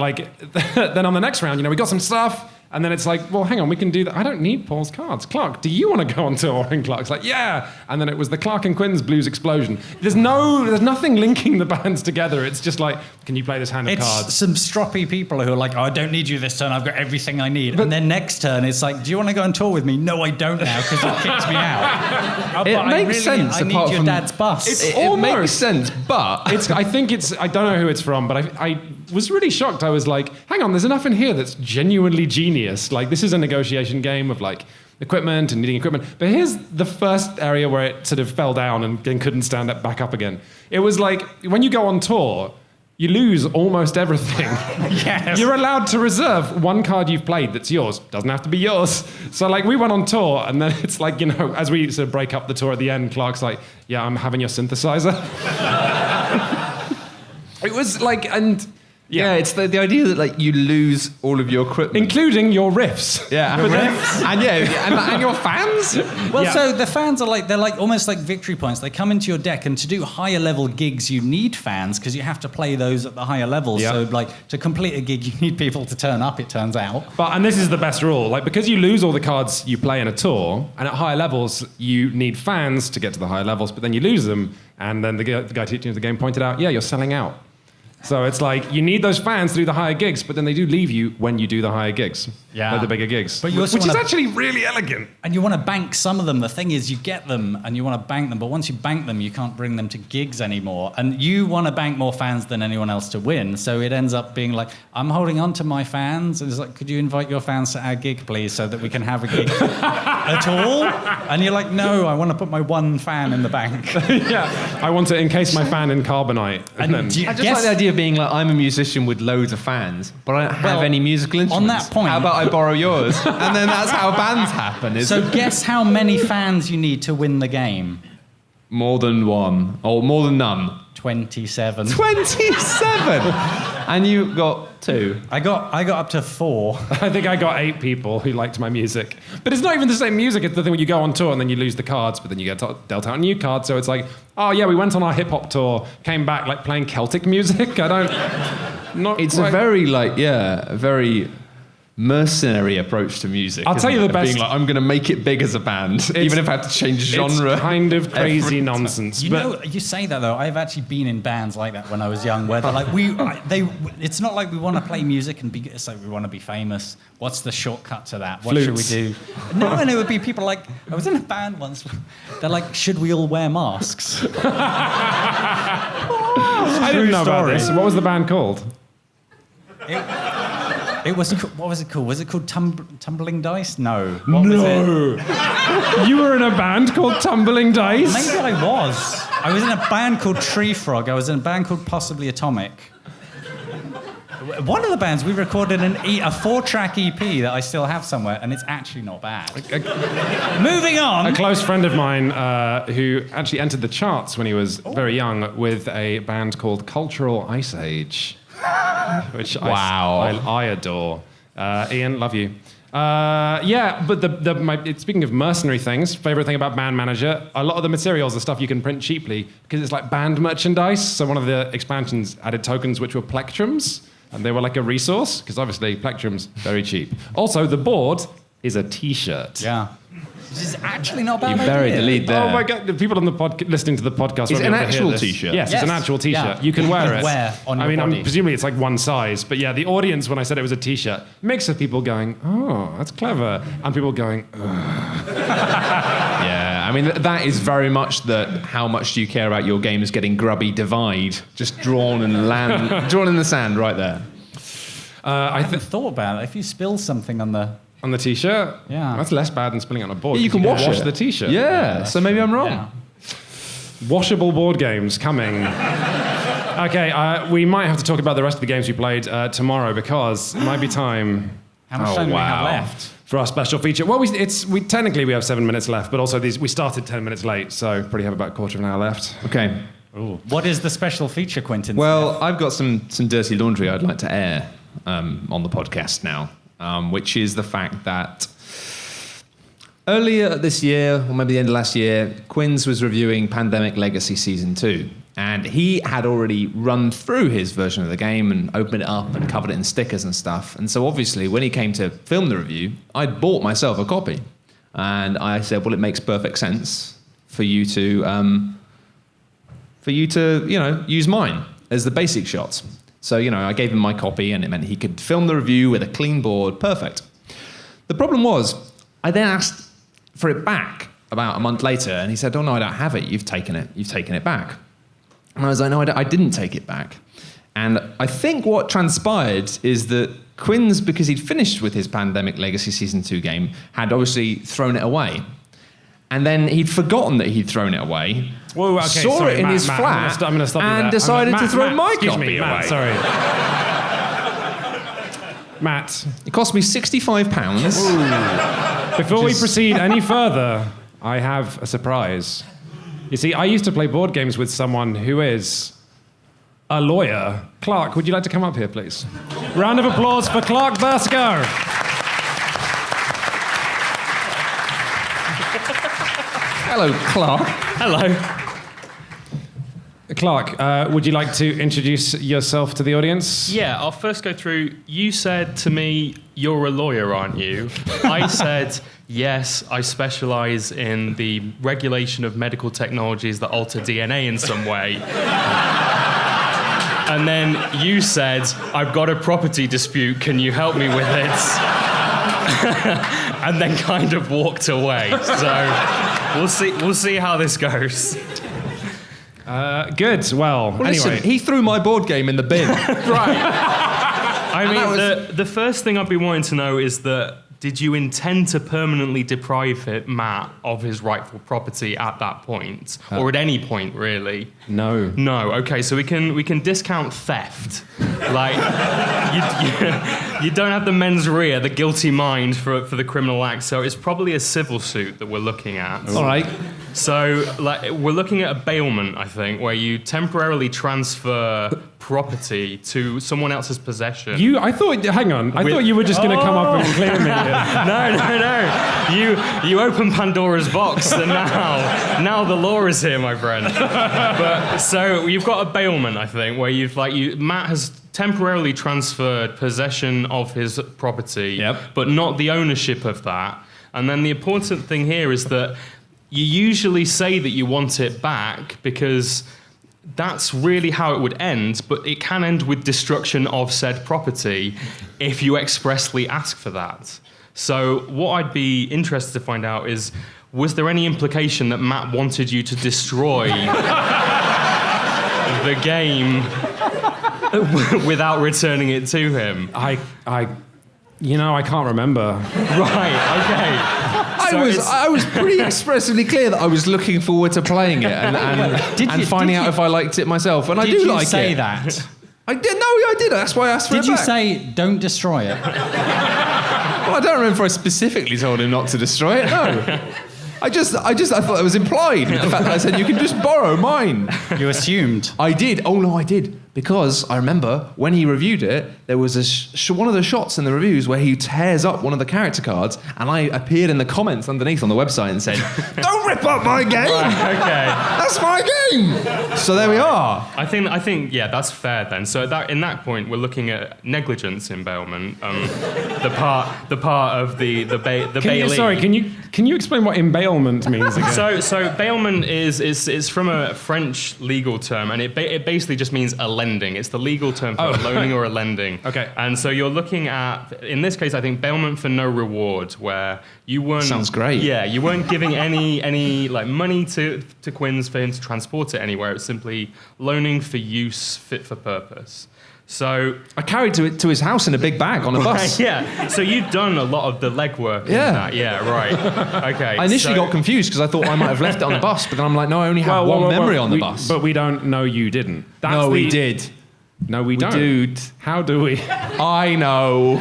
then on the next round, we got some stuff. And then it's like, well, hang on, we can do that. I don't need Paul's cards. Clark, do you want to go on tour? And Clark's like, yeah. And then it was the Clark and Quinn's blues explosion. There's nothing linking the bands together. It's just like, can you play this hand of cards? It's some stroppy people who are like, oh, I don't need you this turn. I've got everything I need. And then next turn, it's like, do you want to go on tour with me? No, I don't now because you kicked me out. It makes sense. I need your dad's bus. It makes sense, but I don't know who it's from, but I was really shocked. I was like, hang on, there's enough in here that's genuinely genius. Like, this is a negotiation game of like equipment and needing equipment. But here's the first area where it sort of fell down and couldn't stand up back up again. It was like, when you go on tour, you lose almost everything. Yes. You're allowed to reserve one card you've played that's yours. Doesn't have to be yours. So like we went on tour and then it's like, as we sort of break up the tour at the end, Clark's like, yeah, I'm having your synthesizer. It was like, and... Yeah, it's the idea that like you lose all of your equipment, including your riffs. Yeah, and your fans. Well, so the fans are they're almost like victory points. They come into your deck, and to do higher level gigs, you need fans because you have to play those at the higher levels. Yeah. So to complete a gig, you need people to turn up. It turns out. And this is the best rule, because you lose all the cards you play in a tour, and at higher levels you need fans to get to the higher levels, but then you lose them, and then the guy teaching the game pointed out, yeah, you're selling out. So it's like, you need those fans to do the higher gigs, but then they do leave you when you do the higher gigs. Yeah. Like the bigger gigs. But you also which is actually really elegant. And you want to bank some of them. The thing is, you get them and you want to bank them, but once you bank them, you can't bring them to gigs anymore. And you want to bank more fans than anyone else to win. So it ends up being like, I'm holding on to my fans. And it's like, could you invite your fans to our gig, please, so that we can have a gig at all? And you're like, no, I want to put my one fan in the bank. Yeah, I want to encase my fan in carbonite. And I just like the idea of being like, I'm a musician with loads of fans, but I don't have any musical instruments. On that point... How about I borrow yours? And then that's how bands happen. So guess how many fans you need to win the game? More than one. Or more than none. 27. 27? And you got 2. I got up to 4. I think I got 8 people who liked my music. But it's not even the same music. It's the thing when you go on tour and then you lose the cards, but then you get dealt out new cards. So it's like, oh yeah, we went on our hip hop tour, came back like playing Celtic music. It's a very very mercenary approach to music. I'll tell you the best. Being like, I'm going to make it big as a band, even if I have to change genre. It's kind of crazy nonsense. You say that though. I've actually been in bands like that when I was young, where they're like, it's not like we want to play music and it's like we want to be famous. What's the shortcut to that? What Flutes. should we do? No, and it would be people like, I was in a band once. They're like, should we all wear masks? I didn't know about this. What was the band called? It was, what was it called? Was it called Tumbling Dice? No. What was it? You were in a band called Tumbling Dice? Maybe I was. I was in a band called Tree Frog. I was in a band called Possibly Atomic. One of the bands, we recorded a 4-track EP that I still have somewhere, and it's actually not bad. Moving on. A close friend of mine who actually entered the charts when he was very young with a band called Cultural Ice Age. Which I adore. Ian, love you. But speaking of mercenary things, favorite thing about Band Manager, a lot of the materials are stuff you can print cheaply because it's like band merchandise. So one of the expansions added tokens which were plectrums, and they were like a resource because obviously plectrums very cheap. Also, the board is a T-shirt. Yeah. This is actually not bad. You buried the lead there. Oh my God! The people on the listening to the podcast. It's an actual T-shirt. Yes, it's an actual T-shirt. Yeah. You can wear it. Wear on your body. Presumably it's like one size, but yeah, the audience when I said it was a T-shirt, mix of people going, "Oh, that's clever," and people going, "Ugh." Yeah, I mean that is very much how much do you care about your games getting grubby divide, just drawn in the sand right there. I haven't thought about it. If you spill something on the T-shirt? Yeah. That's less bad than spilling it on a board. Yeah, you can wash the T-shirt. Yeah, so maybe I'm wrong. Yeah. Washable board games coming. Okay, we might have to talk about the rest of the games we played tomorrow because it might be time. How much time do we have left? for our special feature. Well, we technically we have 7 minutes left, but also we started 10 minutes late, so probably have about a quarter of an hour left. Okay. Ooh. What is the special feature, Quentin? Well, I've got some dirty laundry I'd like to air on the podcast now, which is the fact that earlier this year, or maybe the end of last year, Quinns was reviewing Pandemic Legacy Season 2. And he had already run through his version of the game and opened it up and covered it in stickers and stuff. And so obviously, when he came to film the review, I'd bought myself a copy. And I said, well, it makes perfect sense for you to use mine as the basic shots. So, I gave him my copy, and it meant he could film the review with a clean board. Perfect. The problem was, I then asked for it back about a month later, and he said, oh, no, I don't have it. You've taken it back. And I was like, no, I didn't take it back. And I think what transpired is that Quinns, because he'd finished with his Pandemic Legacy Season 2 game, had obviously thrown it away. And then he'd forgotten that he'd thrown it away, saw it in his flat, I'm gonna stop you and there. decided to throw my excuse copy me, away. Matt, sorry. Matt. It cost me £65. Before we proceed any further, I have a surprise. You see, I used to play board games with someone who is a lawyer. Clark, would you like to come up here, please? Round of applause for Clark Bursker. Hello, Clark. Hello. Clark, would you like to introduce yourself to the audience? Yeah, I'll first go through. You said to me, you're a lawyer, aren't you? I said, yes, I specialize in the regulation of medical technologies that alter DNA in some way. And then you said, I've got a property dispute, can you help me with it? And then kind of walked away. So we'll see how this goes. Good. Well, anyway. Listen, he threw my board game in the bin. Right. I mean, the first thing I'd be wanting to know is that did you intend to permanently deprive Matt of his rightful property at that point, or at any point, really? No. No. Okay, so we can discount theft. Like you don't have the mens rea, the guilty mind for the criminal act. So it's probably a civil suit that we're looking at. All right. So, we're looking at a bailment, I think, where you temporarily transfer property to someone else's possession. I thought you were just going to come up and clear me. No. You open Pandora's box, and now the law is here, my friend. But so you've got a bailment, I think, where Matt has temporarily transferred possession of his property, but not the ownership of that. And then the important thing here is that you usually say that you want it back because that's really how it would end, but it can end with destruction of said property if you expressly ask for that. So what I'd be interested to find out is, was there any implication that Matt wanted you to destroy the game without returning it to him? I can't remember. Right, okay. I was pretty expressively clear that I was looking forward to playing it and finding out if I liked it myself. And I do like it. Did you say that? I did. No, I did. That's why I asked for it Did you back. say, don't destroy it? Well, I don't remember if I specifically told him not to destroy it. No. I thought it was implied with the fact that I said you can just borrow mine. You assumed. I did. Oh no, I did. Because I remember when he reviewed it, there was one of the shots in the reviews where he tears up one of the character cards, and I appeared in the comments underneath on the website and said, "Don't rip up my game. Right, okay, that's my game." So there we are. I think yeah, that's fair then. So in that point, we're looking at negligence in bailment. The part of the bailee. Sorry, can you explain what embailment means again? So bailment is from a French legal term, and it basically just means a lending. It's the legal term for a loaning or a lending. Okay. And so you're looking at, in this case, I think bailment for no reward, where you weren't. Sounds great. Yeah, you weren't giving any like money to Quinns for him to transport it anywhere. It's simply loaning for use, fit for purpose. So I carried to his house in a big bag on a bus. Yeah. So you've done a lot of the legwork in that. Yeah, right. Okay. I initially got confused because I thought I might have left it on the bus, but then I'm like, no, I only have one memory on the bus. But we don't know you didn't. We did. No, we don't. Dude. How do we? I know.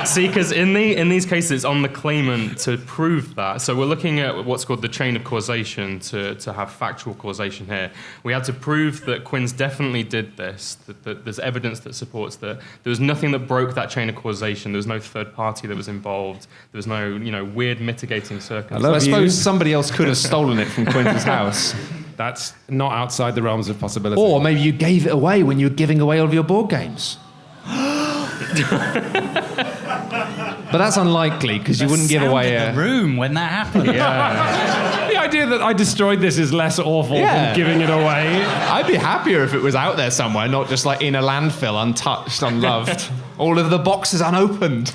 See, because in these cases, it's on the claimant to prove that. So we're looking at what's called the chain of causation to have factual causation here. We had to prove that Quinns definitely did this, that there's evidence that supports that. There was nothing that broke that chain of causation. There was no third party that was involved. There was no, weird mitigating circumstances. I suppose somebody else could have stolen it from Quinns' house. That's not outside the realms of possibility. Or maybe you gave it away when you were giving away all of your board games. But that's unlikely, because you wouldn't give away the room when that happened. Yeah. The idea that I destroyed this is less awful than giving it away. I'd be happier if it was out there somewhere, not just like in a landfill, untouched, unloved. All of the boxes unopened.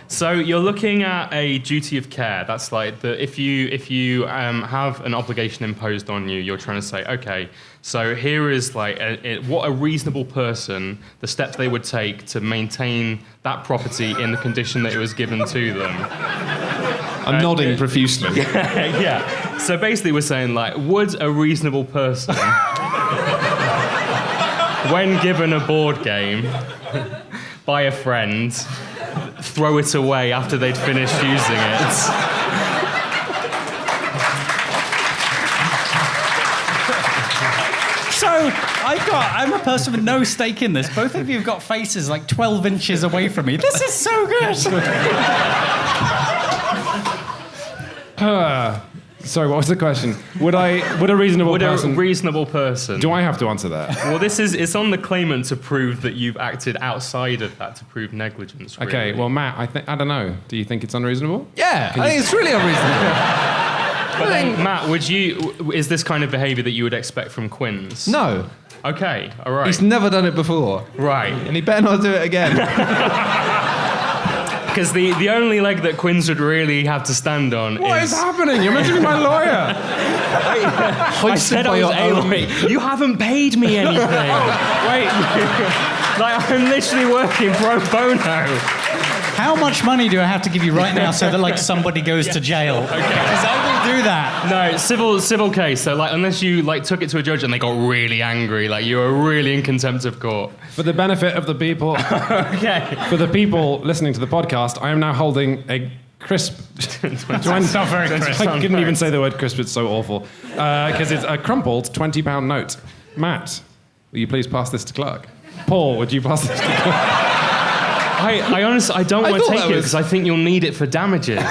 So you're looking at a duty of care. That's like if you have an obligation imposed on you, you're trying to say, okay, so here is like what a reasonable person, the steps they would take to maintain that property in the condition that it was given to them. I'm nodding profusely. Yeah. So basically we're saying like, would a reasonable person, when given a board game by a friend, throw it away after they'd finished using it? So I'm a person with no stake in this. Both of you have got faces like 12 inches away from me. This is so good. Sorry, what was the question? Would a reasonable person... Would a reasonable person... Do I have to answer that? Well, it's on the claimant to prove that you've acted outside of that, to prove negligence, really. Okay, well, Matt, I don't know. Do you think it's unreasonable? Yeah, I think it's really unreasonable. But then, Matt, is this kind of behaviour that you would expect from Quinns? No. Okay, all right. He's never done it before. Right. And he better not do it again. Because the only leg that Quinns would really have to stand on What is happening? You're meant to be my lawyer. I said I was alien. You haven't paid me anything. Wait. Like, I'm literally working pro bono. How much money do I have to give you right now so that like somebody goes to jail? Okay. Because I will do that. No, civil case. So like, unless you like took it to a judge and they got really angry, like you were really in contempt of court. For the benefit of the people, Okay. for the people listening to the podcast, I am now holding a crisp. It's not very crisp. I couldn't even say the word crisp. It's so awful because it's a crumpled £20 note. Matt, will you please pass this to Clark? Paul, would you pass this to Clark? I honestly, I don't want to take it because I think you'll need it for damages.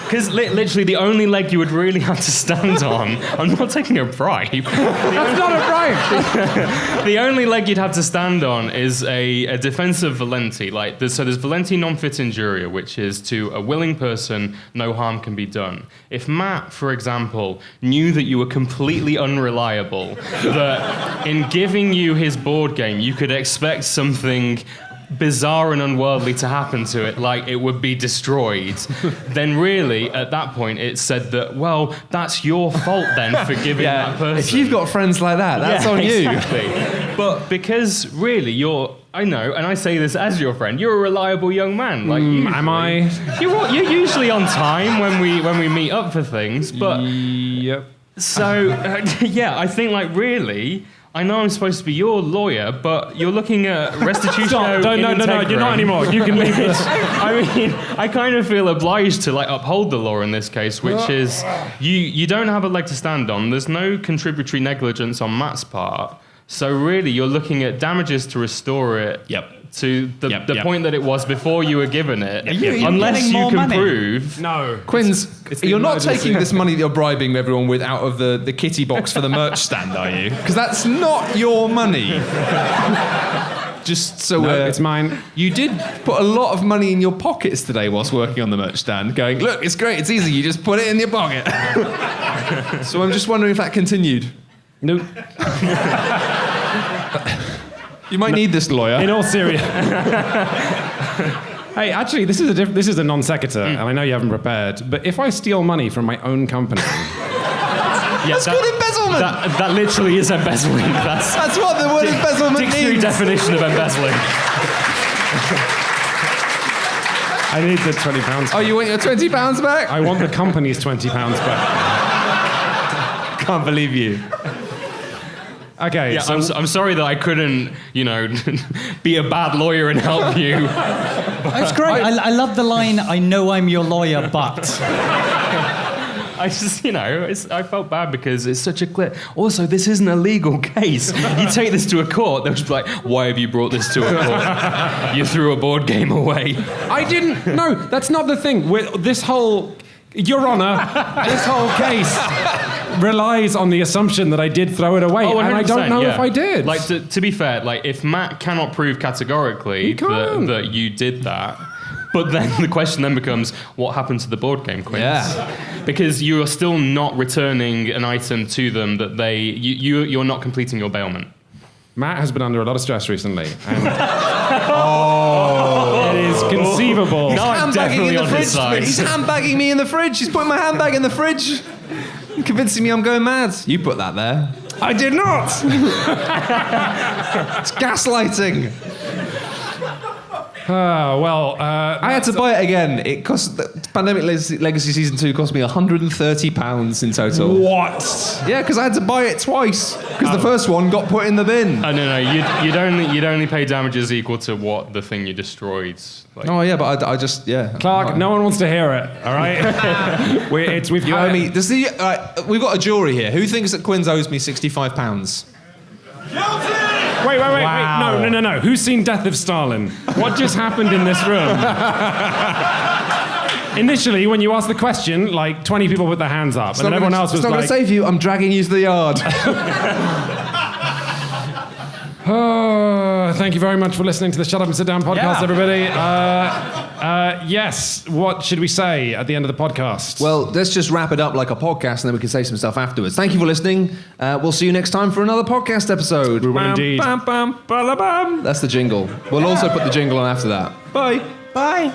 Because literally the only leg you would really have to stand on, I'm not taking a bribe. That's not a bribe. The only leg you'd have to stand on is a defense of valenti. So there's valenti non fit injuria, which is to a willing person, no harm can be done. If Matt, for example, knew that you were completely unreliable, that in giving you his board game, you could expect something bizarre and unworldly to happen to it, like it would be destroyed, then really, at that point, it said that, well, that's your fault then for giving that person. If you've got friends like that, that's on you. Exactly. But because really, I know, and I say this as your friend, you're a reliable young man. Like, am I? You're usually on time when we meet up for things, but... Yep. So, yeah, I think, like, really... I know I'm supposed to be your lawyer, but you're looking at restitution. Stop! No, you're not anymore. You can leave this. I mean, I kind of feel obliged to like uphold the law in this case, which is you don't have a leg to stand on. There's no contributory negligence on Matt's part, so really you're looking at damages to restore it. To the point that it was before you were given it, unless you can prove. No. Quinns, you're not taking this money that you're bribing everyone with out of the kitty box for the merch stand, are you? Because that's not your money. Just so it's mine. You did put a lot of money in your pockets today whilst working on the merch stand, going, look, it's great, it's easy, you just put it in your pocket. So I'm just wondering if that continued. Nope. You might need this lawyer. In all seriousness. Hey, actually, this is a non sequitur, and I know you haven't prepared. But if I steal money from my own company, that's called embezzlement. That literally is embezzling. That's what the word embezzlement dictionary means. Definition of embezzling. I need the £20. Oh, you want your £20 back? I want the company's £20 back. Can't believe you. Okay, Yeah, so I'm sorry that I couldn't, be a bad lawyer and help you. It's great. I love the line, I know I'm your lawyer, but... I just, I felt bad because it's such a clear... Also, this isn't a legal case. You take this to a court, they'll just be like, why have you brought this to a court? You threw a board game away. I didn't. No, that's not the thing. This whole, Your Honor, this whole case relies on the assumption that I did throw it away, Oh, and I don't know if I did. Like, to be fair, like, if Matt cannot prove categorically that you did that, but then the question then becomes, what happened to the board game quiz? Yeah. Because you are still not returning an item to them that you're not completing your bailment. Matt has been under a lot of stress recently, and it is conceivable. No, I'm definitely on his side. He's handbagging me in the fridge. He's putting my handbag in the fridge. Convincing me I'm going mad. You put that there. I did not. It's gaslighting. I had to buy it again. It cost Pandemic Legacy Season 2 cost me £130 in total. What? Yeah, because I had to buy it twice. Because the first one got put in the bin. Oh, no, you'd only pay damages equal to what the thing you destroyed. Like, Oh yeah, but I just Clark, no one wants to hear it. All right, You owe me. We've got a jury here. Who thinks that Quinns owes me £65? Wait. Wow. No. Who's seen Death of Stalin? What just happened in this room? Initially, when you asked the question, like 20 people put their hands up, and then everyone else was It's not like, going to save you. I'm dragging you to the yard. Oh, thank you very much for listening to the Shut Up and Sit Down podcast, everybody. Yes, what should we say at the end of the podcast? Well, let's just wrap it up like a podcast, and then we can say some stuff afterwards. Thank you for listening. We'll see you next time for another podcast episode. We will indeed. Bam, bam, bam, bam. That's the jingle. We'll also put the jingle on after that. Bye. Bye.